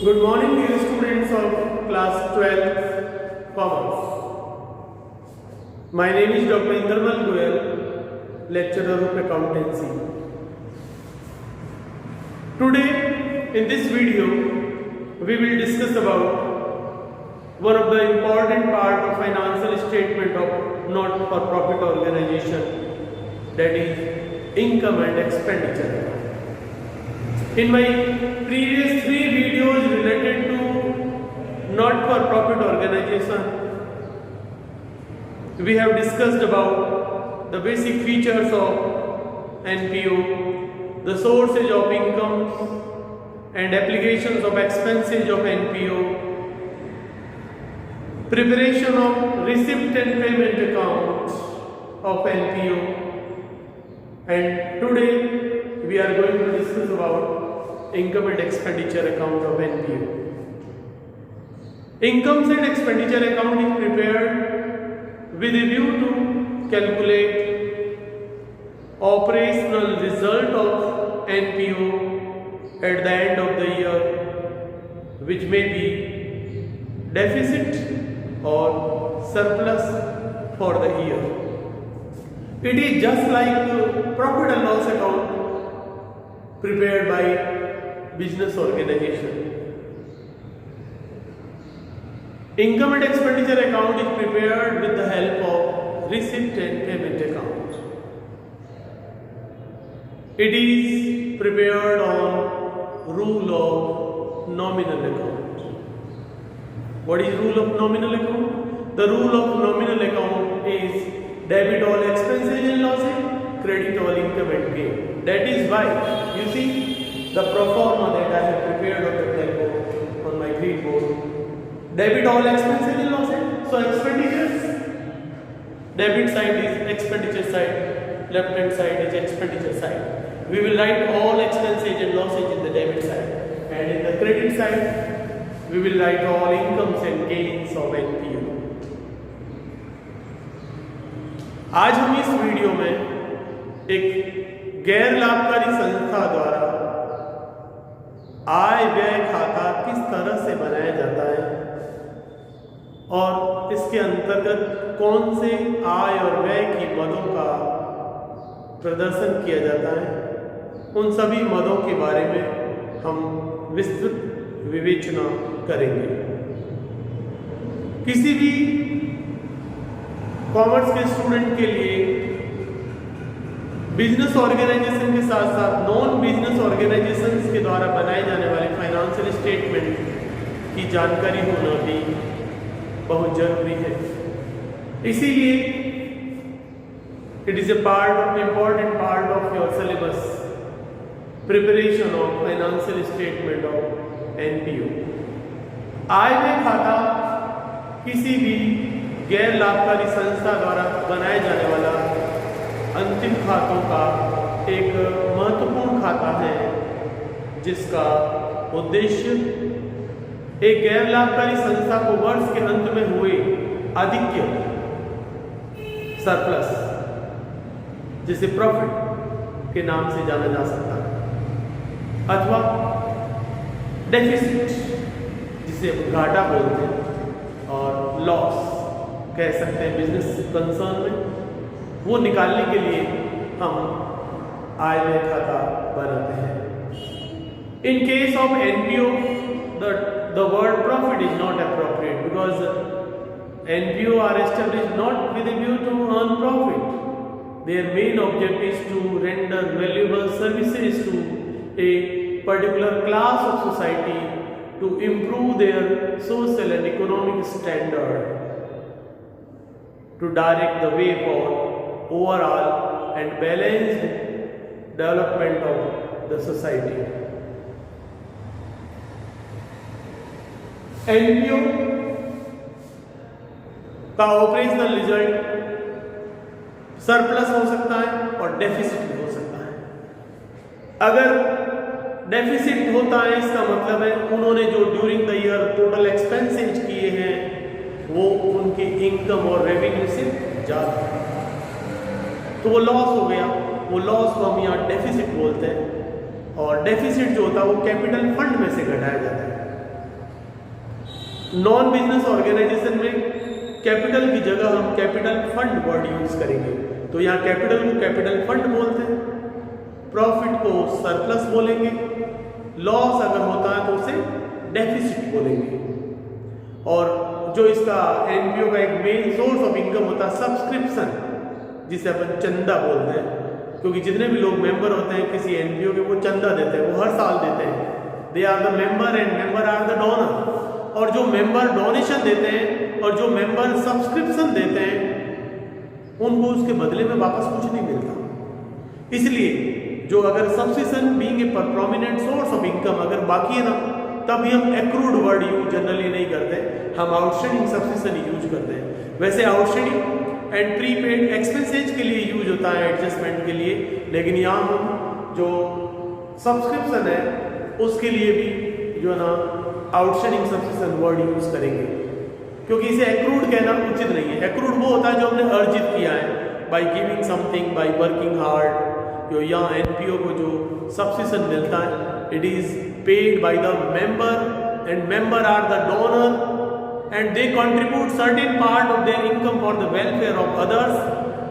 Good morning, dear students of class 12 Commerce. My name is Dr. Indramal Goyal, lecturer of accountancy. Today, in this video, we will discuss about one of the important part of financial statement of not-for-profit organization, that is income and expenditure. In my previous 3 videos related to not-for-profit organization, we have discussed about the basic features of NPO, the sources of income and applications of expenses of NPO, preparation of receipt and payment accounts of NPO, and today we are going to discuss about income and expenditure account of NPO. Income and expenditure account is prepared with a view to calculate operational result of NPO at the end of the year, which may be deficit or surplus for the year. It is just like profit and loss account prepared by business organization. Income and expenditure account is prepared with the help of receipt and payment account. It is prepared on rule of nominal account. What is rule of nominal account? The rule of nominal account is debit all expenses and losses, credit all income and gain. That is why you see the pro forma that I have prepared on the blackboard, on my green board. Debit all expenses and losses. So expenditures, debit side is expenditure side, left hand side is expenditure side. We will write all expenses and losses in the debit side, and in the credit side we will write all incomes and gains of NPO. आज हम इस video में एक गैर लाभकारी संस्था द्वारा आय व्यय खाता किस तरह से बनाया जाता है और इसके अंतर्गत कौन से आय और व्यय की मदों का प्रदर्शन किया जाता है, उन सभी मदों के बारे में हम विस्तृत विवेचना करेंगे। किसी भी कॉमर्स के स्टूडेंट के लिए बिजनेस ऑर्गेनाइजेशन के साथ साथ नॉन बिजनेस ऑर्गेनाइजेशंस के द्वारा बनाए जाने वाले फाइनेंशियल स्टेटमेंट की जानकारी होना भी बहुत जरूरी है। इसीलिए it is a part important part of your syllabus, preparation of financial statement of NPO. आय व्यय खाता किसी भी गैर लाभकारी संस्था द्वारा बनाए जाने वाला अंतिम खातों का एक महत्वपूर्ण खाता है, जिसका उद्देश्य एक गैर लाभकारी संस्था को वर्ष के अंत में हुए आधिक्य, सरप्लस, जिसे प्रॉफिट के नाम से जाना जा सकता है, अथवा डेफिसिट जिसे घाटा बोलते हैं, और लॉस कह सकते हैं बिजनेस कंसर्न में, वो निकालने के लिए हम आय व्यय खाता बनाते हैं। In case of NPO the word profit is not appropriate because NPO are established not with a view to earn profit. Their main object is to render valuable services to a particular class of society to improve their social and economic standard, to direct the way for overall and balanced development of the society. NPO का operational result surplus हो सकता है और deficit भी हो सकता है। अगर डेफिसिट होता है, इसका मतलब है उन्होंने जो during the year total expenses किए हैं वो उनके इनकम और रेवेन्यू से ज़्यादा है, तो वो लॉस हो गया। वो लॉस को हम यहाँ डेफिसिट बोलते हैं, और डेफिसिट जो होता है वो कैपिटल फंड में से घटाया जाता है। नॉन बिजनेस ऑर्गेनाइजेशन में कैपिटल की जगह हम कैपिटल फंड वर्ड यूज करेंगे। तो यहाँ कैपिटल को कैपिटल फंड बोलते हैं, प्रॉफिट को सरप्लस बोलेंगे, लॉस अगर होता है तो उसे डेफिसिट बोलेंगे। और जो इसका एनपीओ का एक मेन सोर्स ऑफ इनकम होता है सब्सक्रिप्शन, जिसे अपन चंदा बोलते हैं, क्योंकि जितने भी लोग मेंबर होते हैं किसी एनपीओ के वो चंदा देते हैं, वो हर साल देते हैं। They are the member and member are the donor. और जो मेंबर डोनेशन देते हैं और जो मेंबर सब्सक्रिप्शन देते हैं उनको उसके बदले में वापस कुछ नहीं मिलता। इसलिए जो अगर subscription being a prominent source of income अगर बाकी है ना, तभी हम एक्रूड वर्ड यूज जनरली नहीं करते, हम आउटस्टैंडिंग सब्सक्रिप्शन यूज करते हैं। वैसे आउटस्टैंडिंग एंड प्रीपेड एक्सपेंसेज के लिए यूज होता है एडजस्टमेंट के लिए, लेकिन यहाँ हम जो सब्सक्रिप्शन है उसके लिए भी जो है ना आउटस्टैंडिंग सब्सक्रिप्शन वर्ड यूज करेंगे, क्योंकि इसे एक्रूड कहना उचित नहीं है। एक्रूड वो होता है जो हमने अर्जित किया है by giving something, by working hard. जो यहाँ एनपीओ को जो सब्सक्रिप्शन मिलता है, it is paid by the member and member are the donor and they contribute certain part of their income for the welfare of others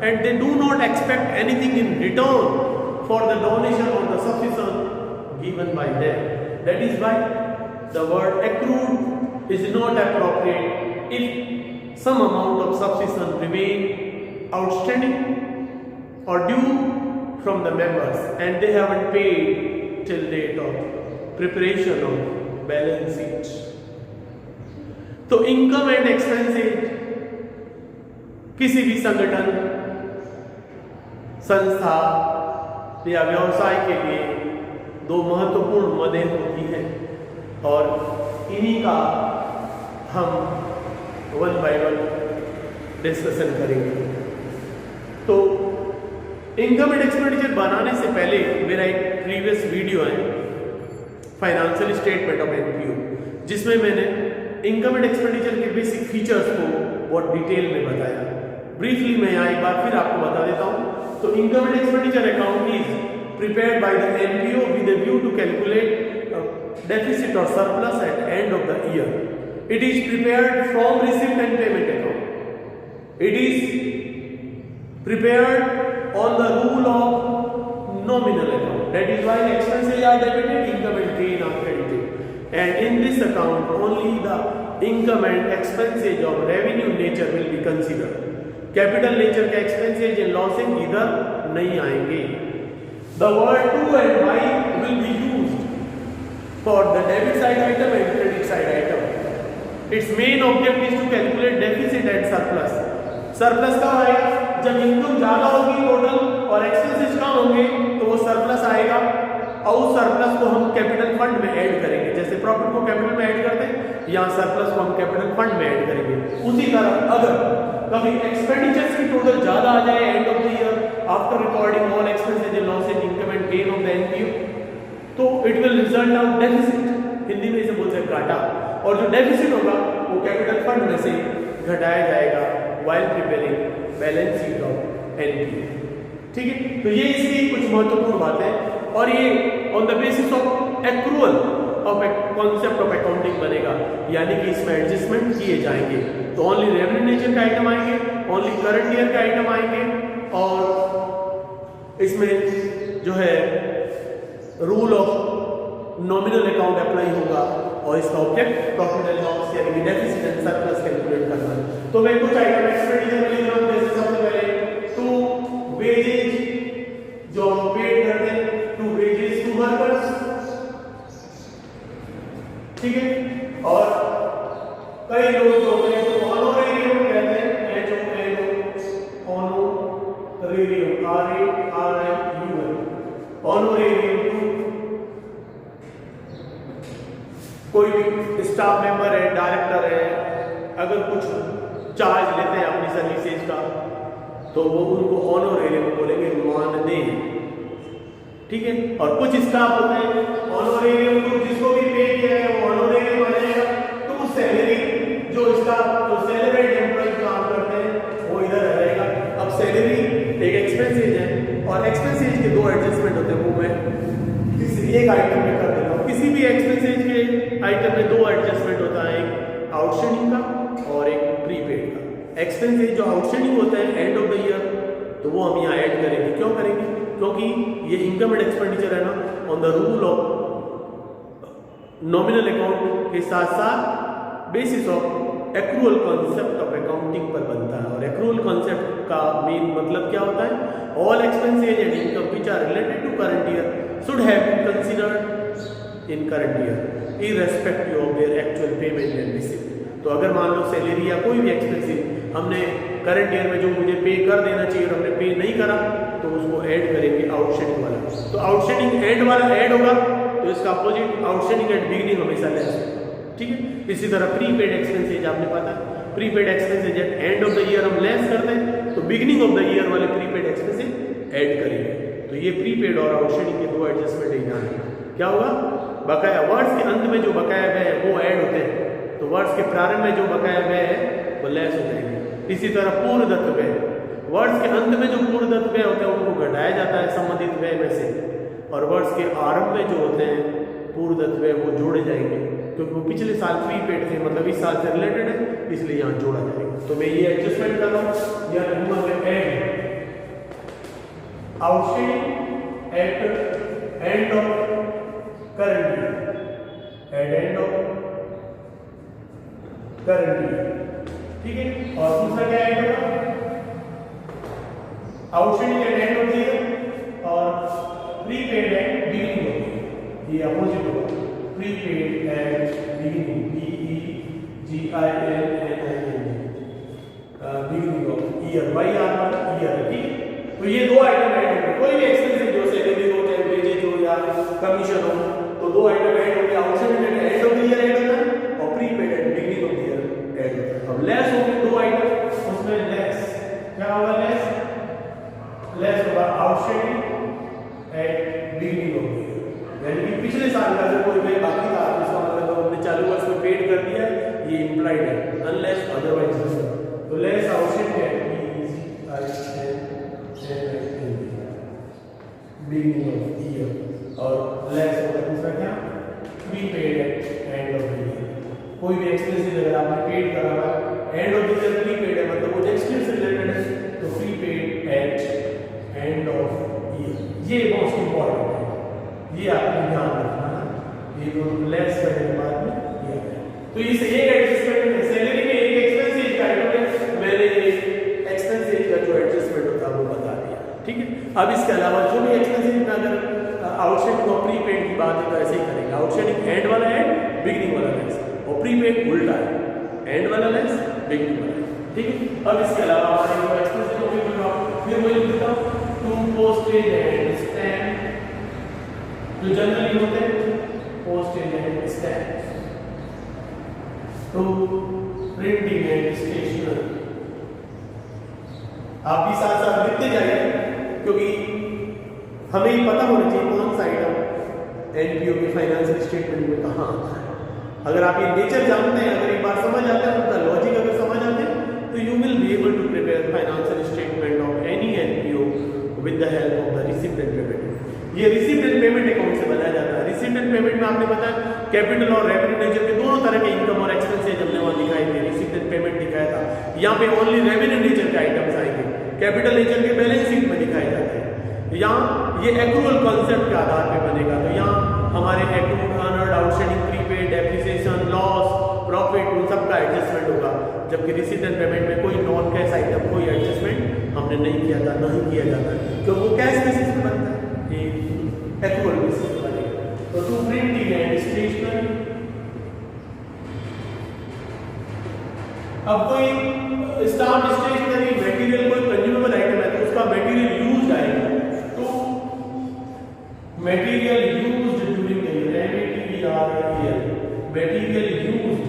and they do not expect anything in return for the donation और the subscription given by them. That is why the word accrued is not appropriate if some amount of subscription remain outstanding or due from the members and they haven't paid till date of preparation of balance sheet। तो income and expenses किसी भी संगठन, संस्था या व्यवसाय के लिए दो महत्वपूर्ण मदें होती हैं और इन्हीं का हम वन बाय वन डिस्कशन करेंगे। तो इनकम एंड एक्सपेंडिचर बनाने से पहले मेरा एक प्रीवियस वीडियो है फाइनेंशियल स्टेटमेंट ऑफ एनपीओ, जिसमें मैंने इनकम एंड एक्सपेंडिचर के बेसिक फीचर्स को बहुत डिटेल में बताया। ब्रीफली मैं यहाँ एक बार फिर आपको बता देता हूँ। तो income and expenditure account is prepared by the NPO with a view to calculate deficit or surplus at end of the year. It is prepared from receipt and payment account. It is prepared on the rule of nominal account. That is why expenses are debited, income and gain are credited. And in this account, only the income and expenses of revenue nature will be considered. Capital nature के expenses and losses इधर नहीं आएंगे। The word to and by will be used for the debit side item and credit side item. Its main object is to calculate deficit and surplus. Surplus कब आएगा? जब income ज़्यादा होगी total और expenses कम होंगे तो वो सरप्लस आएगा और उस सरप्लस को हम कैपिटल फंड में ऐड करेंगे। जैसे प्रॉफिट को कैपिटल में ऐड करते हैं, यहाँ सरप्लस को हम कैपिटल फंड में ऐड करेंगे। उसी तरह अगर कभी एक्सपेंडिचर्स की टोटल ज़्यादा आ जाए end of the year after recording all expenses and losses income and gain of the NPO, तो it will result out deficit. Hindi में इसे बोलते हैं घाटा, और जो डेफिसिट होगा वो कैपिटल फंड में से घटाया जाएगा while preparing balance sheet of NPO. ठीक है, तो ये इसकी कुछ महत्वपूर्ण बातें, और ये on the basis of accrual of concept of accounting बनेगा, यानी कि इसमें एडजस्टमेंट किए जाएंगे। तो ओनली रेवेन्यू नेचर का आइटम आएंगे, ओनली करंट ईयर का आइटम आएंगे, और इसमें जो है rule of nominal account apply होगा, और इसका ऑब्जेक्ट प्रॉफिट एंड लॉस यानी कि डेफिसिट एंड सरप्लस कैलकुलेट करना है। तो मैं कुछ आइटम एक्सपेंडिचर में लिख रहा हूं, जैसे सबसे पहले टू वेजेज जो हम पेड करते हैं, टू वेजेज टू वर्कर्स, ठीक है। और कई लोग जो होते हैं तो ऑनोरेरियम कहते हैं, ऑनोरेरियम RARIUM, ऑनोरेरियम कोई भी स्टाफ मेंबर है, डायरेक्टर है, अगर कुछ चार्ज लेते हैं अपनी सर्विसेज का तो वो उनको ऑनोरेरियम बोलेंगे, मानदेय, ठीक है। और कुछ स्टाफ होते हैं ऑनोरेरियम को जिसको भी पे किया है वो ऑनोरेरियम बनेगा, तो सैलरी जो स्टाफ जो सैलरीड एम्प्लॉय काम करते हैं वो इधर रहेगा। अब सैलरी एक एक्सपेंसेज है और एक्सपेंसेज के दो एडजस्टमेंट होते हैं, वो मैं किसी एक आइटम में कर देता हूँ। किसी भी एक्सपेंसेज के आइटम में दो एडजस्टमेंट होता है, एक एक्सपेंसेस जो आउटस्टैंडिंग होते हैं एंड ऑफ द ईयर, तो वो हम यहाँ ऐड करेंगे। क्यों करेंगे? क्योंकि ये इनकम एंड एक्सपेंडिचर है ना, on the rule of nominal account के साथ साथ basis of accrual concept of accounting पर बनता है। और एक्रूअल कॉन्सेप्ट का मेन मतलब क्या होता है? All expenses and income which are related to current year should have been considered in current year irrespective of their actual payment and receipt. तो अगर मान लो सैलरी या कोई भी एक्सपेंसिव हमने करंट ईयर में जो मुझे पे कर देना चाहिए और हमने पे नहीं करा, तो उसको ऐड करेंगे आउटस्टैंडिंग वाला। तो आउटस्टैंडिंग एंड वाला ऐड होगा, तो इसका अपोजिट आउटस्टैंडिंग एट बिगिनिंग हमेशा लेस होगा। ठीक है। इसी तरह प्रीपेड एक्सपेंसेज आपने पता है, prepaid expenses at end of the year हम लेस करते हैं, तो बिगिनिंग ऑफ द ईयर वाले प्रीपेड एक्सपेंसेज ऐड करेंगे। तो ये प्रीपेड और आउटस्टैंडिंग के दो एडजस्टमेंट ही ध्यान रखना। क्या होगा? बकाया वर्ष के अंत में जो बकाया व्यय है वो ऐड होते हैं, तो वर्ष के प्रारंभ में जो बकाया व्यय है वो लेस हो जाएंगे। इसी तरह पूर्वदत्त व्यय, वर्ष के अंत में जो पूर्वदत्त व्यय होते हैं उनको घटाया जाता है संबंधित व्यय में से, और वर्ष के आरंभ में जो होते हैं पूर्वदत्त व्यय वो जोड़े जाएंगे, क्योंकि वो पिछले साल प्रीपेड थे, मतलब इस साल से रिलेटेड है, इसलिए यहाँ जोड़ा जाएगा। तो मैं ये एडजस्टमेंट कर रहा हूँ, या outstanding at end of current year, at end of current year. ठीक है। और दूसरा क्या ऐड होगा? Outstanding at end of the year और prepaid at beginning of the year. ये अपोजिट होगा, prepaid at beginning, beginning of year, by our year. ठीक है। तो ये दो आइटम ऐड होंगे। कोई भी एक्सपेंसेस जो सैलरी हो, चाहे वेजेज हो या कमीशन हो, तो दो आइटम ऐड होंगे। Outstanding at end of the year add होता है और prepaid at beginning of the year add होता है। अब लेस होंगे दो आइटम, उसमें लेस क्या होगा? लेस होगा outstanding at beginning of the year, यानी कि पिछले साल का जो कोई व्यय बाकी था, इसका मतलब हमने चालू वर्ष में पेड कर दिया है, ये इंप्लाइड है, अनलेस अदरवाइज। तो less outstanding at beginning of year, और लेस होगा दूसरा क्या? Prepaid at end of the year. कोई भी एक्सपेंसेस अगर आपने पेड करा हुआ है, end of the year prepaid है, मतलब वो नेक्स्ट ईयर से रिलेटेड है, तो prepaid at end of year. ये मोस्ट इंपॉर्टेंट है, ये आपको ध्यान रखना है। ये दोनों लेस करने के बाद में ये है। तो इस एक एडजस्टमेंट में सैलरी में एक एक्सपेंसेज का आइटम है, मैंने एक्सपेंसेज का जो एडजस्टमेंट होता है वो बता दिया। ठीक है। अब इसके अलावा जो भी एक्सपेंसेज में अगर आउटस्टैंडिंग और प्रीपेड की बात है तो ऐसे ही करेंगे। आउटस्टैंडिंग एंड वाला ऐड, बिगिनिंग वाला लेस, और प्रीपेड उल्टा है, एंड वाला लेस, बिगिनिंग वाला। ठीक है। अब इसके अलावा हमारे एक्सपेंसेज को भी फिर वही लिख देता हूं, टू पोस्टेज एंड स्टैम्प, जो जनरली होते हैं postage and stamp, to printing and stationery. आप भी साथ साथ लिखते जाइए, क्योंकि हमें ही पता होना चाहिए कौन सा आइटम एनपीओ के फाइनेंशियल स्टेटमेंट में कहाँ आता है। अगर आप ये नेचर जानते हैं, अगर एक बार समझ आते हैं, उनका लॉजिक अगर समझ आते हैं, तो you will be able to prepare financial statement of any NPO with the help of the receipt and payment. ये रिसीप्ट एंड पेमेंट अकाउंट से बनाया जाता है। रिसीप्ट एंड पेमेंट में आपने बताया कैपिटल और रेवेन्यू नेचर के दोनों तरह के इनकम और एक्सपेंसेज हमने वहां दिखाए थे, रिसीप्ट एंड पेमेंट दिखाया था। यहाँ पे ओनली रेवेन्यू नेचर के आइटम्स आएंगे, कैपिटल नेचर के बैलेंस शीट में दिखाए जाते हैं। यहाँ ये एक्रूअल कॉन्सेप्ट के आधार पे बनेगा, तो यहाँ हमारे accrued, earned, outstanding, prepaid, depreciation, loss, profit, उन सब का एडजस्टमेंट होगा। जबकि रिसीप्ट एंड पेमेंट में कोई नॉन कैश आइटम कोई एडजस्टमेंट हमने नहीं किया था, नहीं किया जाता, क्योंकि वो कैश बेसिस पे बनता है, ये एक्रूअल बेसिस पे बनेगा। तो टू प्रिंटिंग एंड स्टेशनरी। अब कोई स्टाम्प, स्टेशनरी, मटेरियल, कोई कंज्यूमेबल आइटम है तो उसका मटेरियल यूज्ड आएगा, तो material used during the year, METERIAL, material used,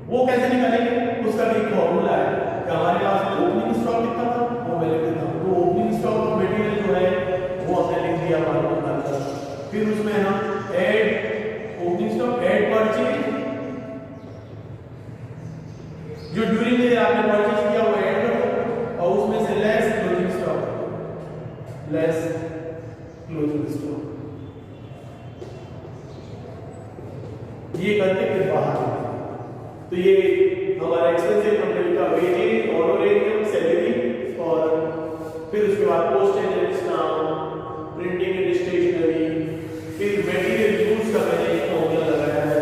वो कैसे निकालेंगे? उसका भी एक फॉर्मूला है कि हमारे पास ओपनिंग स्टॉक कितना था वो मैं लिख देता हूं। तो ओपनिंग स्टॉक ऑफ मटेरियल जो है वो हमने लिख दिया मालूम अंदर, फिर उसमें हम add opening stock, add purchase, जो ड्यूरिंग द ईयर आपने परचेज किया वो ऐड करो, और उसमें से less closing stock, less closing stock, ये करके फिर बाहर तो ये हमारा एक्सपेंसिव कंपनी का वेजेज, ऑनरेरियम, सैलरी और फिर उसके बाद postage and stamp, printing and stationery, फिर मटेरियल यूज का मैंने एक फॉर्मूला लगाया है।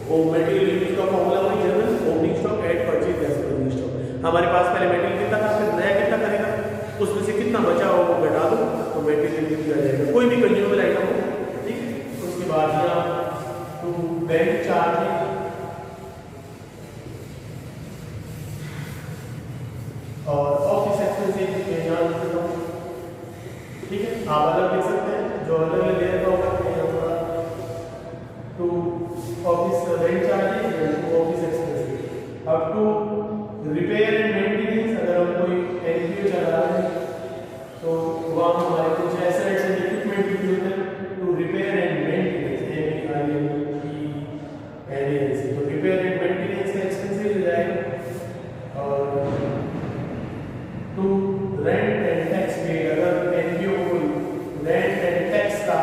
वो मटेरियल यूज का फॉर्मूला वही general opening stock eight purchase less closing stock. हमारे पास पहले मटेरियल कितना था, फिर नया कितना करेगा, उसमें से कितना बचा हो वो घटा दो तो मटेरियल यूज किया जाएगा, कोई भी कंज्यूमेबल आइटम हो, ठीक है। उसके बाद यहाँ टू बैंक चार्ज और ऑफिस एक्सपेंसेस के यहाँ लिख देता हूँ, ठीक है। आप अलग लिख सकते हैं, जो अलग अलग दे रखा होगा यहाँ थोड़ा to office rent charges and office expenses up to repair and maintenance. अगर हम कोई एनजीओ चला रहे हैं तो वहाँ हमारे कुछ एसेट्स एंड इक्विपमेंट यूज होते हैं, to repair and maintenance NAC, तो रिपेयर एंड मेंटेनेंस का एक्सपेंसेस हो जाएगा। और to rent and tax paid, अगर एनजीओ को रेंट एंड टैक्स का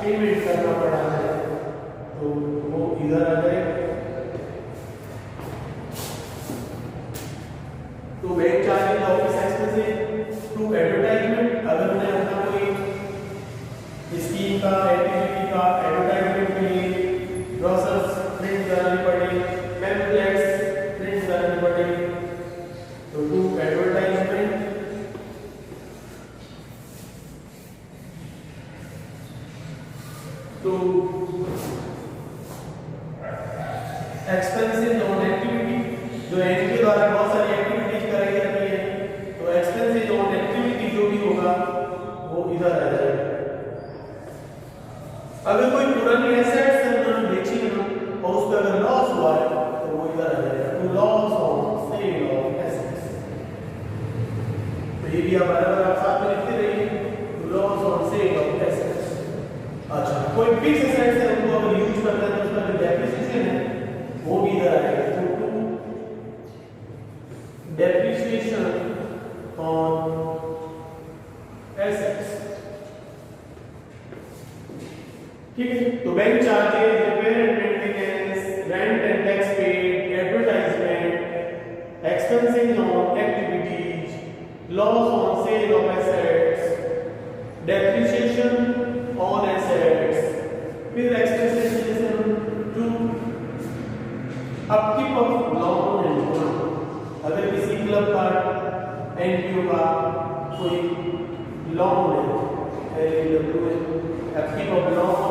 पेमेंट करना पड़ा है तो वो इधर आ जाएगा। To bank charges office expenses, to advertisement, अगर उन्हें अपना कोई स्कीम का एक्टिविटी का एडवर्टाइजमेंट के लिए ब्रोशर्स प्रिंट करानी पड़े, पैम्फलेट्स प्रिंट करानी पड़े तो टू एडवर्टाइजमेंट। तो एक्सपेंसेस ऑन एक्टिविटी, जो एनजीओ द्वारा बहुत सारी एक्टिविटीज कराई जाती है तो एक्सपेंसेस ऑन एक्टिविटी जो भी होगा वो इधर आ जाएगा। अगर कोई पुरानी एसेट्स हमने बेची है और उस पर अगर लॉस हुआ है तो वो इधर आ जाएगा, तो loss on sale of assets. तो ये भी आप बराबर आप साथ में लिखते रहिए, तो loss on sale of assets. अच्छा, कोई फिक्स एसेट्स है उनको अगर यूज करना है तो उसका जो डेप्रिसिएशन है वो भी इधर आएगा, तो डेप्रिसिएशन ऑन एसेट्स, ठीक है। तो bank charges, repair and maintenance, rent and tax paid, advertisement, expenses on activities, loss on sale of assets, depreciation on assets, फिर एक्सपेंसेस जैसे to upkeep of lawn and ground, अगर किसी club का NGO का कोई लॉन है, upkeep of lawn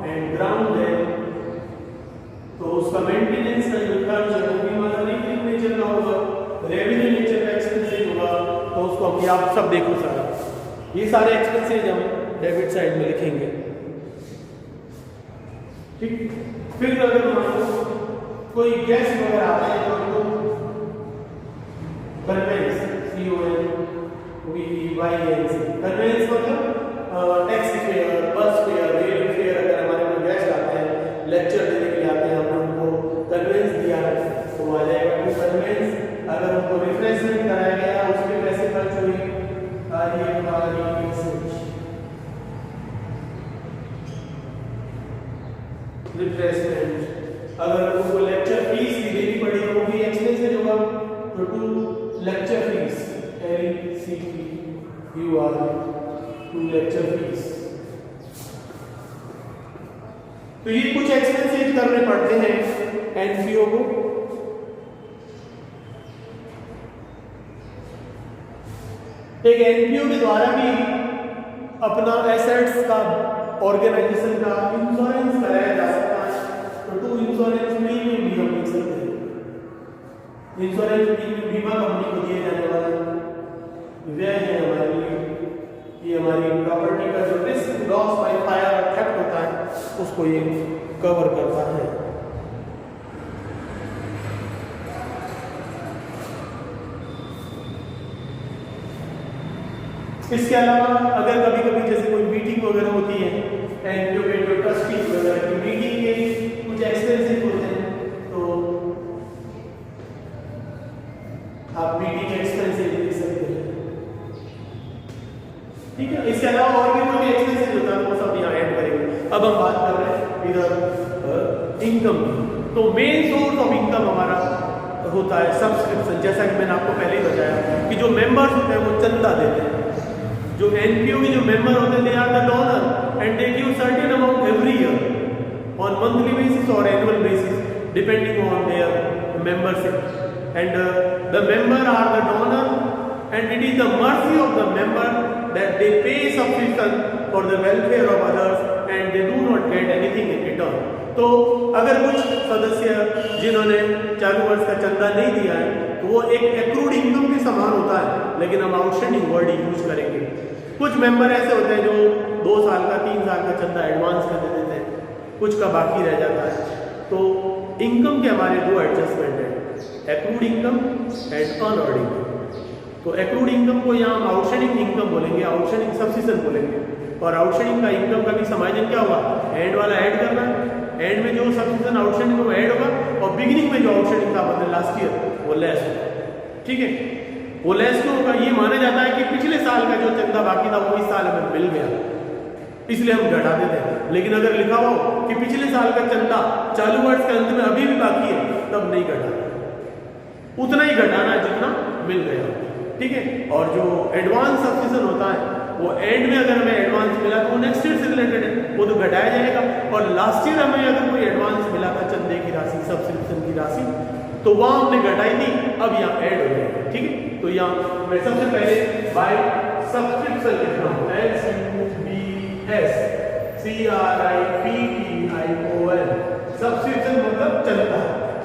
and ground है तो उसका मेंटेनेंस का जो खर्च है वो भी हमारा लीगल नेचर का होगा, रेवेन्यू नेचर का एक्सपेंसेस होगा, तो उसको अभी आप सब देखो सारा, ये सारे एक्सपेंसेस हम डेबिट साइड में लिखेंगे, ठीक। फिर अगर मान लो कोई गेस्ट वगैरह आते हैं तो उनको कन्वेंस, CONVENS, कन्वेंस मतलब टैक्सी फेयर, बस फेयर, रेल फेयर, अगर हमारे कोई गेस्ट आते हैं लेक्चर देने के लिए आते हैं हमने उनको कन्वेंस दिया तो आ जाएगा टू कन्वेंस। अगर उनको रिफ्रेशमेंट कराया गया उसके पैसे खर्च हुए रिफ्रेशमेंट, अगर उनको लेक्चर फीस भी देनी पड़ी तो वो भी एक्सपेंसेस होगा, तो to lecture fees, LCPUR, to lecture fees. तो ये कुछ एक्सपेंसेस करने पड़ते हैं एनपीओ को। एक एनपीओ के द्वारा भी अपना एसेट्स का ऑर्गेनाइजेशन का इंश्योरेंस कराया जा सकता है, तो टू इंश्योरेंस प्रीमियम भी हम लिख सकते हैं। इंश्योरेंस प्रीमियम बीमा कंपनी को दिए जाने वाला व्यय है हमारे लिए, ये हमारी प्रॉपर्टी का जो रिस्क लॉस बाय फायर और थेफ्ट होता है उसको ये कवर करता है। इसके अलावा अगर कभी कभी जैसे कोई मीटिंग वगैरह होती है एनजीओ के जो ट्रस्टीज वगैरह की मीटिंग के कुछ एक्सपेंसेस होते हैं तो आप मीटिंग एक्सपेंसेस लिख सकते हैं, ठीक है। इसके अलावा और भी कोई एक्सपेंसेस होता है वो सब यहाँ ऐड करेंगे। अब हम बात कर रहे हैं इधर इनकम की। तो मेन सोर्स ऑफ इनकम हमारा होता है सब्सक्रिप्शन। जैसा कि मैंने आपको पहले ही बताया कि जो मेंबर्स होते हैं वो चंदा देते हैं। जो एनपीओ के जो मेंबर होते हैं they are the donor and they give certain amount every year on monthly basis और annual basis depending on their membership and the member are the donor and it is the mercy of the member that they pay subscription for the welfare of others and they do not get anything in return. तो अगर कुछ सदस्य जिन्होंने चालू वर्ष का चंदा नहीं दिया है तो वो एक एक्रूड इनकम के समान होता है, लेकिन हम आउटस्टैंडिंग वर्ड यूज करेंगे। कुछ मेंबर ऐसे होते हैं जो 2 साल का 3 साल का चंदा एडवांस कर देते हैं, कुछ का बाकी रह जाता है। तो इनकम के हमारे 2 एडजस्टमेंट हैं, accrued income and unearned income. तो एक्रूड इनकम को यहाँ हम आउटस्टैंडिंग इनकम बोलेंगे, आउटस्टैंडिंग सब्सिशन बोलेंगे। और आउटस्टैंडिंग का इनकम का भी समायोजन क्या होगा, एंड वाला ऐड करना है, एंड में जो सब्सिशन आउटस्टैंडिंग वो ऐड होगा और बिगिनिंग में जो आउटस्टैंडिंग था मतलब लास्ट ईयर वो लेस होगा। ठीक है, वो लेस क्यों होगा, ये माना जाता है कि पिछले साल का जो चंदा बाकी था वो इस साल हमें मिल गया, इसलिए हम घटा देते हैं। लेकिन अगर लिखा हो कि पिछले साल का चंदा चालू वर्ष के अंत में अभी भी बाकी है, तब नहीं घटाना, उतना ही घटाना जितना मिल गया। ठीक है, और जो एडवांस सब्सिशन होता है वो एंड में अगर हमें एडवांस मिला तो वो नेक्स्ट ईयर से रिलेटेड है, वो तो घटाया जाएगा। और लास्ट ईयर हमें अगर कोई एडवांस मिला था चंदे की राशि, सब्सक्रिप्शन की राशि, तो वहां हमने घटाई थी, अब यहाँ ऐड हो जाएगा। ठीक है, तो यहाँ मैं सबसे पहले बाय सब्सक्रिप्शन लिख रहा हूँ, SUBS, सब्सक्रिप्शन मतलब चंदा।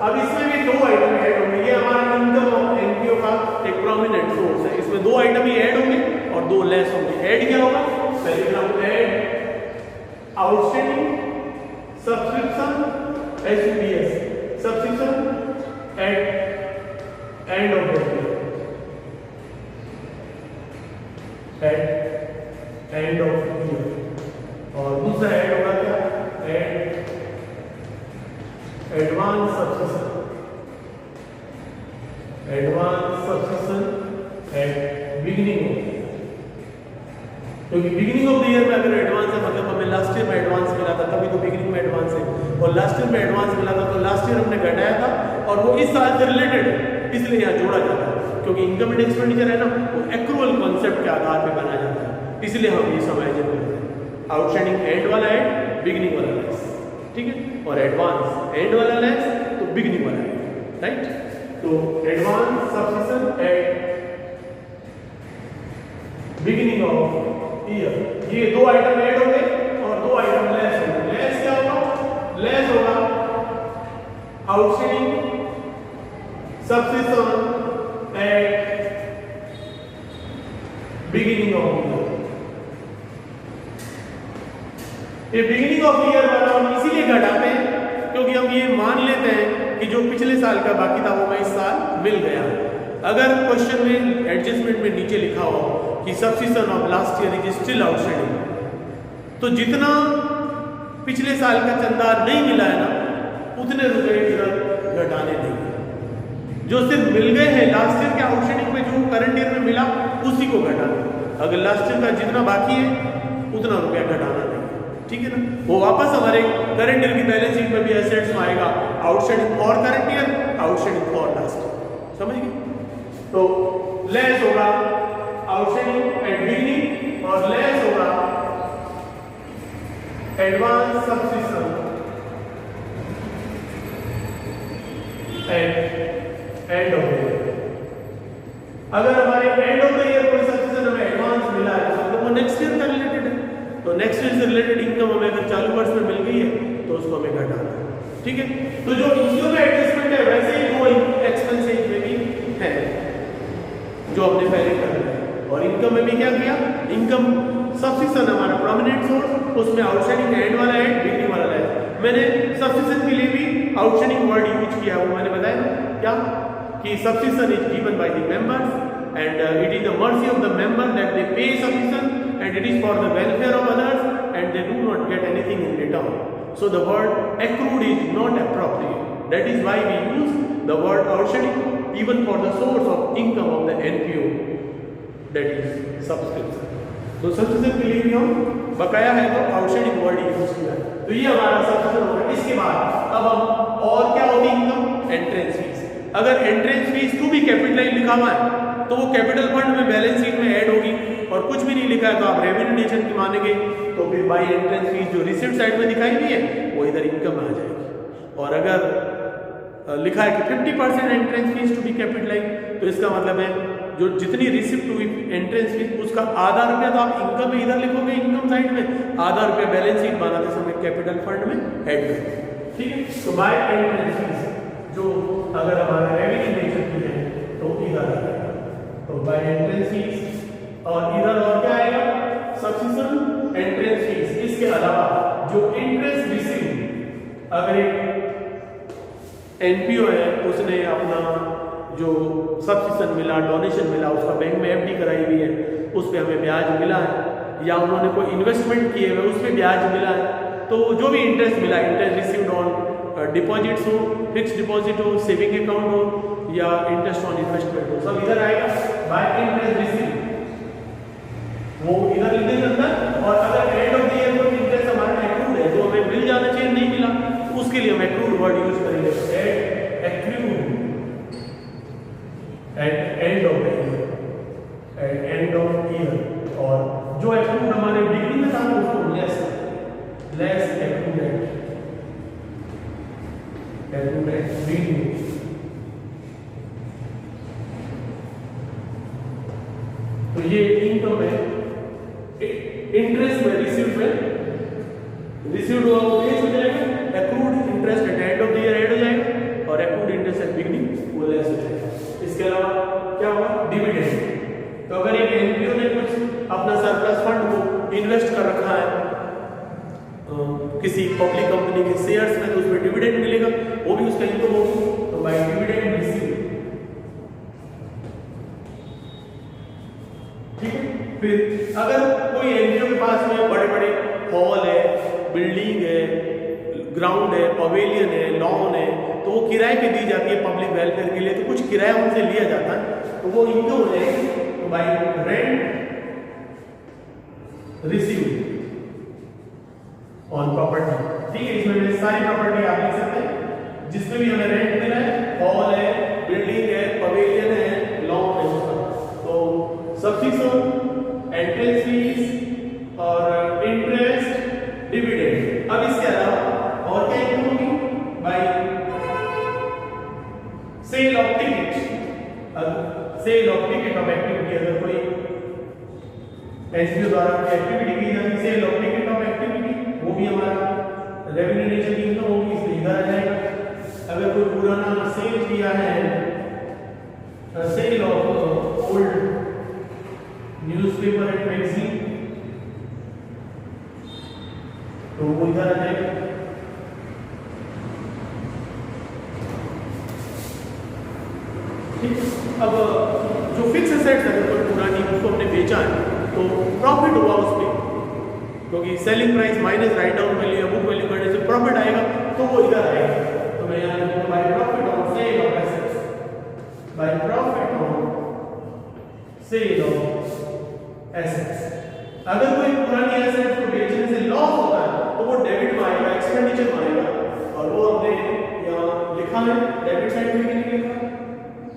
अब इसमें भी 2 आइटम ऐड होंगे, ये हमारा इनकम ऑफ एनपीओ का एक प्रोमिनेंट सोर्स है, इसमें 2 आइटम ही ऐड होंगे और 2 लेस होंगे। ऐड क्या होगा, पहले ग्राम add outstanding subscription SUBS, subscription at end of the year, at end of year. और दूसरा ऐड होगा क्या, add advance subscription, advance subscription at beginning of year. क्योंकि बिगिनिंग ऑफ द ईयर में अगर एडवांस है मतलब हमें लास्ट ईयर में एडवांस मिला था, तभी तो बिगिनिंग में एडवांस है, और लास्ट ईयर में एडवांस मिला था तो लास्ट ईयर हमने घटाया था और वो इस साल से रिलेटेड है, इसलिए यहाँ जोड़ा जाता है। क्योंकि इनकम एंड एक्सपेंडिचर है ना, वो एक्रूअल कॉन्सेप्ट के आधार पर बनाया जाता है, इसलिए हम ये समायोजन करते हैं। आउटस्टैंडिंग एंड वाला ऐड, बिगिनिंग वाला लेस। ठीक है, और एडवांस एंड वाला लेस तो बिगिनिंग वाला ऐड, राइट। तो advance subscription at beginning of year, ये 2 आइटम ऐड होंगे और 2 आइटम लेस होंगे। लेस क्या होगा, लेस होगा outstanding subscription at beginning of year. ये बिगिनिंग ऑफ ईयर वाला हम इसीलिए घटाते हैं क्योंकि हम ये मान लेते हैं कि जो पिछले साल का बाकी था वो मैं इस साल मिल गया। अगर क्वेश्चन में एडजस्टमेंट में नीचे लिखा हो कि सब्सिशन of last year is still outstanding, तो जितना पिछले साल का चंदा नहीं मिला है ना, उतने रुपए इधर घटाने देंगे। जो सिर्फ मिल गए हैं लास्ट ईयर के आउटस्टैंडिंग में, जो करंट ईयर में मिला उसी को घटाना। अगर लास्ट ईयर का जितना बाकी है उतना रुपया घटाना नहीं, ठीक है ना। वो वापस हमारे करंट ईयर की बैलेंस शीट में भी एसेट्स में आएगा, outstanding for current year, outstanding for last year, समझ गए। तो लेस होगा आउटस्टैंडिंग एट बिगिनिंग और लेस होगा advance subscription at end of the year. अगर हमारे एंड ऑफ द ईयर कोई सब्सक्रिप्शन हमें एडवांस मिला है तो वो नेक्स्ट ईयर का रिलेटेड है, तो नेक्स्ट ईयर से रिलेटेड इनकम हमें अगर चालू वर्ष में मिल गई है तो उसको हमें घटाना है, ठीक है। तो जो इनकम में एडजस्टमेंट है वैसे ही वो एक्सपेंसेस में भी है जो हमने पहले कर लिया। और इनकम में भी क्या किया, इनकम सब्सक्रिप्शन हमारा प्रोमिनेंट सोर्स, उसमें आउटस्टैंडिंग एंड वाला है, बिगिनिंग वाला है। मैंने सब्सक्रिप्शन के लिए भी आउटस्टैंडिंग वर्ड यूज किया, वो मैंने बताया ना क्या कि subscription is given by the members and it is the mercy of the member that they pay subscription and it is for the welfare of others and they do not get anything in return. So the word accrued is not appropriate. That is why we use the word outstanding even for the source of income of the NPO, that is subscription. तो subscription के लिए भी हम बकाया है तो outstanding word use किया है। तो ये हमारा सब्सक्रिप्शन होगा। इसके बाद अब हम और क्या अगर entrance fees to be capitalise लिखा हुआ है तो वो कैपिटल फंड में बैलेंस शीट में ऐड होगी, और कुछ भी नहीं लिखा है तो आप रेवेन्यू नेचर की मानेंगे, तो फिर बाई एंट्रेंस फीस जो रिसिप्ट साइड में दिखाई दी है वो इधर इनकम में आ जाएगी। और अगर लिखा है कि 50% entrance fees to be capitalise, तो इसका मतलब है जो जितनी रिसिप्ट हुई एंट्रेंस फीस उसका आधा रुपया तो आप इनकम में इधर लिखोगे इनकम साइड में, आधा रुपया बैलेंस शीट बनाते समय कैपिटल फंड में ऐड करेंगे। ठीक है, तो बाय एंट्रेंस फीस जो अगर हमारा रेवेन्यू नेचर की है तो इधर आएगा, तो बाय एंट्रेंस फीस, और इधर और क्या आएगा सब्सिक्वेंट एंट्रेंस फीस। इसके अलावा जो इंटरेस्ट रिसीव, अगर एक एनपीओ है उसने अपना जो सब्सिक्वेंट मिला डोनेशन मिला उसका बैंक में एफडी कराई हुई है, उस पर हमें ब्याज मिला है, या उन्होंने कोई इन्वेस्टमेंट किए हुए उस पर ब्याज मिला है, तो जो भी इंटरेस्ट मिला, इंटरेस्ट रिसीव्ड ऑन डिपॉजिट्स हो, फिक्स डिपॉजिट हो, सेविंग अकाउंट हो, या इंटरेस्ट ऑन इन्वेस्टमेंट हो, सब इधर आएगा बाय इंटरेस्ट रिसीव, वो इधर लिख देंगे अंदर। और अगर एंड ऑफ द ईयर कोई इंटरेस्ट हमारा एक्रूड है जो हमें मिल जाना चाहिए नहीं मिला, उसके लिए हम एक्रूड वर्ड यूज करेंगे, accrued at end of the year, at end of year. और जो एक्रूड हमारे बिगिनिंग में था उसको लेस एक्रूड बिगिनिंग। तो ये इनकम है, इंटरेस्ट में रिसीव्ड हुआ वो लेस हो जाएगा, accrued interest eight end of the year add हो जाएगा, और एक्रूड इंटरेस्ट एट बिगिनिंग वो लेस हो जाएगा। इसके अलावा क्या होगा डिविडेंड, तो अगर एक एनपीओ ने कुछ अपना सरप्लस फंड को इन्वेस्ट कर रखा है किसी पब्लिक कंपनी के शेयर्स में, तो उसमें डिविडेंड मिलेगा, वो भी उसका इनकम होगी, तो बाय डिविडेंड रिसीव। ठीक है, फिर अगर कोई एनजीओ के पास में बड़े बड़े हॉल है, बिल्डिंग है, ग्राउंड है, पवेलियन है, लॉन है, तो वो किराए पे दी जाती है पब्लिक वेलफेयर के लिए, तो कुछ किराया उनसे लिया जाता है, तो वो इनकम हो जाएगी, तो bye rent receive on property. ठीक है, इसमें सारी प्रॉपर्टी आप लिख सकते हैं जिसमें भी हमें रेंट मिला है, हॉल है, बिल्डिंग है, पवेलियन है, लॉन है, तो सब्सिक्वेंट एंट्रेंस फीस और इंटरेस्ट डिविडेंड। अब इसके अलावा और क्या इनकम होगी by sale of ticket, sale of ticket of activity, अगर कोई एसबीओ द्वारा एक्टिविटी की जाती है sale of ticket of activity, वो भी हमारा रेवेन्यू नेचर की इनकम होगी, इसलिए इधर आ जाएगा। अगर कोई पुराना सेल किया है, sale of old newspaper and magazine, तो वो इधर आ जाएगा। ठीक, अब जो फिक्स एसेट्स है कोई पुरानी उसको हमने बेचा है तो प्रॉफिट हुआ उस पर, क्योंकि selling price minus write down value या बुक वैल्यू करने से प्रॉफिट आएगा, तो वो इधर आएगा। तो मैं यहाँ लिखूंगा by profit on sale of assets, by profit on sale of assets. अगर कोई पुरानी एसेट्स को बेचने से लॉस होता है तो वो डेबिट में आएगा, एक्सपेंडिचर में आएगा, और वो हमने यहाँ लिखा है डेबिट साइड में नहीं लिखा,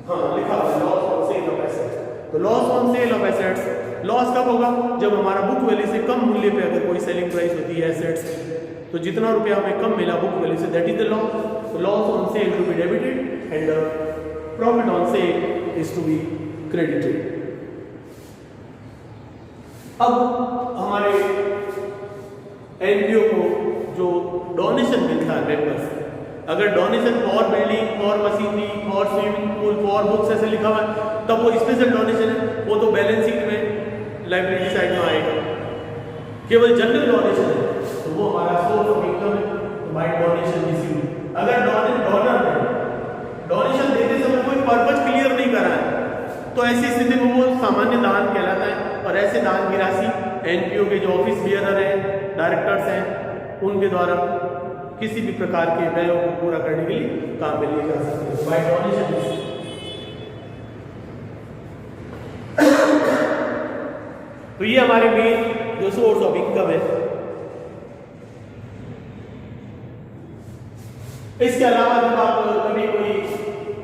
हाँ लिखा है loss on sale of assets. तो loss on sale of assets loss कब होगा, जब हमारा बुक वैल्यू से कम मूल्य पे अगर कोई सेलिंग प्राइस होती है एसेट्स की, तो जितना रुपया हमें कम मिला बुक वैल्यू से दैट इज द लॉस। तो loss on sale to be debited and profit on sale is to be credited. अब हमारे एनपीओ को जो डोनेशन मिलता है मेंबर्स, अगर donation for building, for machinery, for swimming pool, for books ऐसे लिखा हुआ है तब वो स्पेशल डोनेशन है, वो तो बैलेंस शीट में लाइब्रेरी साइड में आएगा। केवल जनरल डोनेशन है तो वो हमारा सोर्स ऑफ इनकम है, तो बाय डोनेशन रिसीव। अगर डोनर ने डोनेशन देते समय कोई पर्पज क्लियर नहीं करा है तो ऐसी स्थिति में वो सामान्य दान कहलाता है, और ऐसे दान की राशि एनपीओ के जो ऑफिस बियरर हैं, डायरेक्टर्स हैं, उनके द्वारा किसी भी प्रकार के व्ययों को पूरा करने के लिए काम में लिए जा सकते हैं बाय डोनेशन। तो ये हमारे मेन जो सोर्स ऑफ इनकम है। इसके अलावा जब आप कभी कोई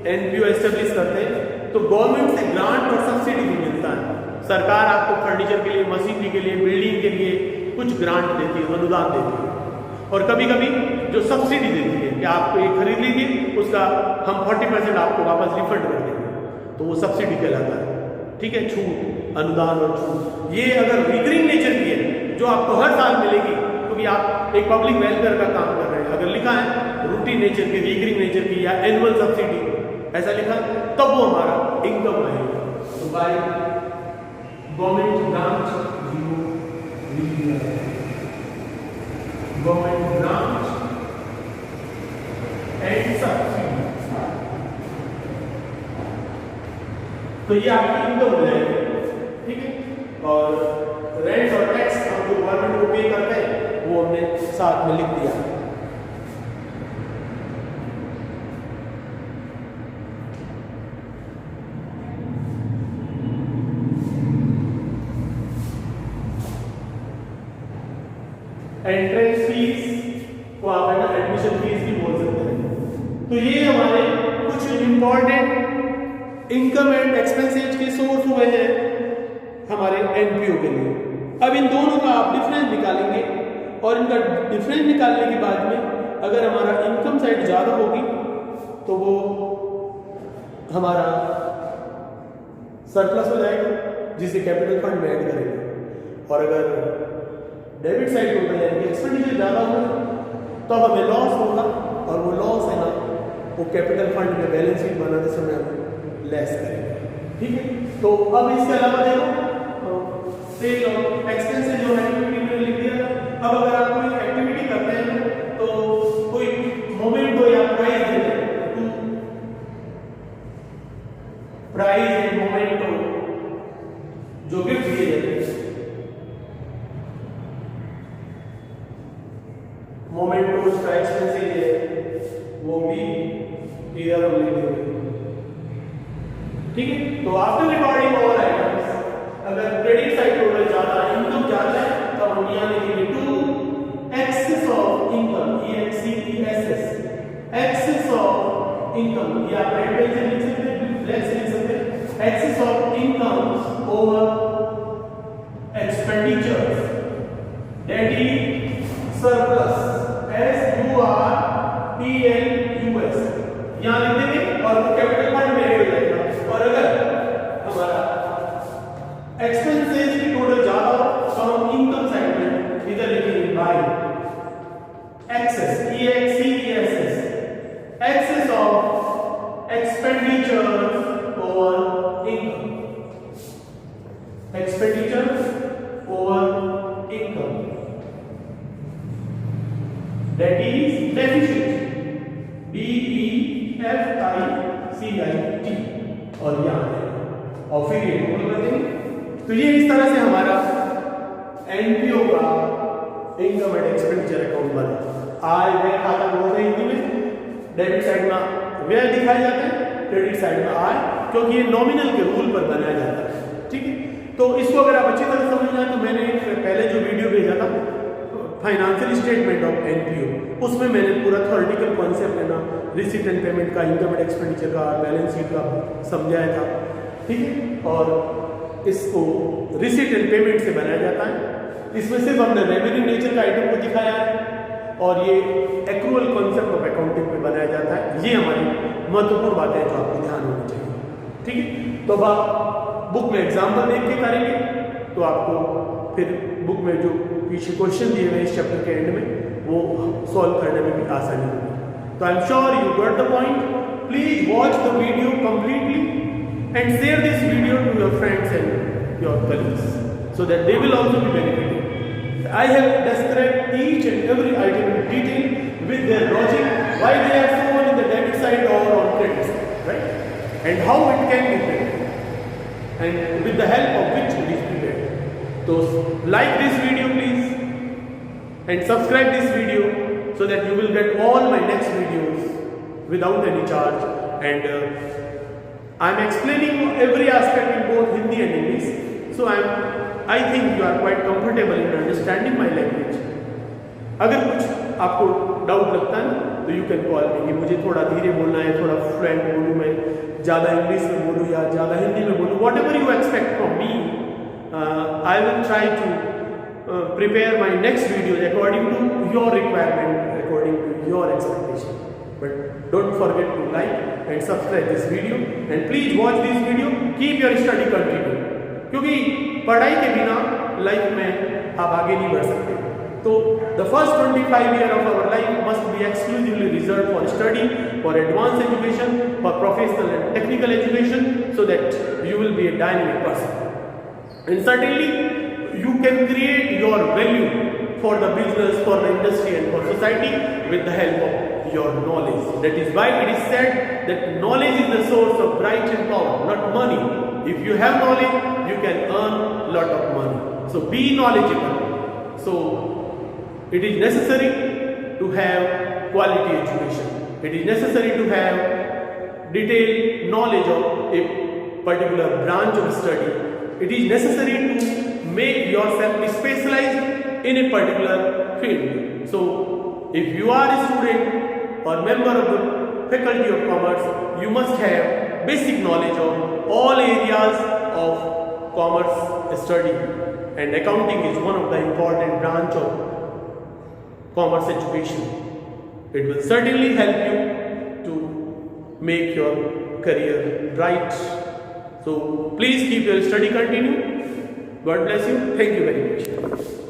एनपीओ एस्टेब्लिश करते हैं तो गवर्नमेंट से ग्रांट और सब्सिडी भी मिलता है। सरकार आपको फर्नीचर के लिए, मशीनरी के लिए, बिल्डिंग के लिए कुछ ग्रांट देती है, अनुदान देती है। और कभी कभी जो सब्सिडी देती है कि आप ये खरीद लीजिए, उसका हम 40% आपको वापस रिफंड कर देंगे, तो वो सब्सिडी कहलाता है। ठीक है, छूट, अनुदान और छूट। ये अगर रिकरिंग नेचर की है जो आपको हर साल मिलेगी, क्योंकि आप एक पब्लिक वेलफेयर का काम कर रहे हैं, अगर लिखा है रूटीन नेचर की, रिकरिंग नेचर की या एनुअल सब्सिडी ऐसा लिखा, तब वो हमारा इनकम रहेगा। तो by government grant, government grant and subsidy, तो ये आपकी इनकम हो जाएगी। ठीक है, और रेंट और टैक्स हम जो गवर्नमेंट को पे करते हैं वो हमने साथ में लिख दिया। एंट्रेंस फीस को आप है ना एडमिशन फीस भी बोल सकते हैं। तो ये हमारे कुछ इंपॉर्टेंट इनकम एंड एक्सपेंसेस के सोर्स हुए हैं हमारे एनपीओ के लिए। अब इन दोनों का आप डिफरेंस निकालेंगे और इनका डिफरेंस निकालने के बाद में अगर हमारा इनकम साइड ज़्यादा होगी तो वो हमारा सरप्लस हो जाएगा, जिसे कैपिटल फंड में ऐड करेंगे। और अगर डेबिट साइड होगा यानी कि एक्सपेंडिचर ज़्यादा होगा तो अब हमें लॉस होगा, और वो लॉस है ना वो कैपिटल फंड में बैलेंस शीट बनाते समय हम लेस करेंगे। ठीक है, तो अब इसके अलावा देखो सेल और एक्सपेंसेस जो एक्टिविटी में लिख दिया। अब अगर आप कोई एक्टिविटी करते हैं तो कोई मोमेंट हो या प्राइज देते हैं, तो प्राइज एंड मोमेंट हो जो गिफ्ट दिए जाते हैं, मोमेंट को उसका एक्सपेंसेस है वो भी इधर हम लिख देंगे। ठीक है, तो आफ्टर रिकॉर्डिंग ऑल आइटम्स अगर क्रेडिट साइड टोटल ज्यादा है, इनकम ज्यादा है, तो हम यहां लिखेंगे to excess of income, EXCESS, excess of income. ये आप रेड पेन से लिख सकते हैं, ब्लैक से लिख सकते हैं, excess of income over expenditures, that is surplus, SURPLUS यहां लिख देंगे और वो कैपिटल फंड में ऐड हो जाएगा। और अगर हमारा एक्सपेंसेस की टोटल ज्यादा हो तो हम इनकम साइड में इधर लिखेंगे by excess, EXCESS, excess of expenditures over income, expenditures over income, that is deficit, DEFICIT, और यहाँ है और फिर ये टोटल कर देंगे। तो ये इस तरह से हमारा एनपीओ का इनकम एंड एक्सपेंडिचर अकाउंट बना। आय व्यय खाता बोलते हैं हिंदी में। डेबिट साइड में व्यय दिखाए जाते हैं, क्रेडिट साइड में आय, क्योंकि ये नॉमिनल के रूल पर बनाया जाता है। ठीक है, तो इसको अगर आप अच्छी तरह समझना है तो मैंने पहले जो वीडियो भेजा था फाइनेंशियल स्टेटमेंट ऑफ एनपीओ, उसमें मैंने पूरा थ्योरेटिकल कॉन्सेप्ट है ना रिसीट एंड पेमेंट का, इनकम एंड एक्सपेंडिचर का, बैलेंस शीट का समझाया था। ठीक है, और इसको रिसीट एंड पेमेंट से बनाया जाता है। इसमें सिर्फ हमने रेवेन्यू नेचर का आइटम को दिखाया है और ये एक्रूअल कॉन्सेप्ट ऑफ अकाउंटिंग पे बनाया जाता है। ये हमारी महत्वपूर्ण बातें हैं जो आपको ध्यान होनी चाहिए। ठीक है, तो अब आप बुक में एग्जाम्पल देख के करेंगे तो आपको फिर बुक में जो पीछे क्वेश्चन दिए हुए इस चैप्टर के एंड में वो सॉल्व करने में भी आसानी होगी। तो I am sure you got the point. Please watch the video completely and share this video to your friends and your colleagues so that they will also be benefited. I have described each and every item in detail with their logic, why they are shown in the debit side or on credit side, right? And how it can be prepared, and with the help of which it is prepared. So like this video please and subscribe this video so that you will get all my next videos without any charge. And I am explaining every aspect in both Hindi and English, so I think you are quite comfortable in understanding my language. अगर कुछ आपको doubt लगता है तो you can call मी कि मुझे थोड़ा धीरे बोलना है, थोड़ा फ्लुएंट बोलूँ मैं, ज़्यादा इंग्लिश में बोलूँ या ज़्यादा हिंदी में बोलूँ, whatever you expect from me, I will try to prepare my next videos according to your requirement, according to your expectation. But don't forget to like and subscribe this video and please watch this video. Keep your study continue, क्योंकि पढ़ाई के बिना life में आप आगे नहीं बढ़ सकते. तो the first 25 years of our life must be exclusively reserved for study, for advanced education, for professional and technical education, so that you will be a dynamic person. And certainly you can create your value for the business, for the industry and for society with the help of your knowledge. That is why it is said that knowledge is the source of right and power, not money. If you have knowledge, you can earn a lot of money. So be knowledgeable. So it is necessary to have quality education. It is necessary to have detailed knowledge of a particular branch of study. It is necessary to make yourself specialized in a particular field. So if you are a student or member of the faculty of commerce, you must have basic knowledge of all areas of commerce study, and accounting is one of the important branch of commerce education. It will certainly help you to make your career bright. So please keep your study continue. God bless you. Thank you very much.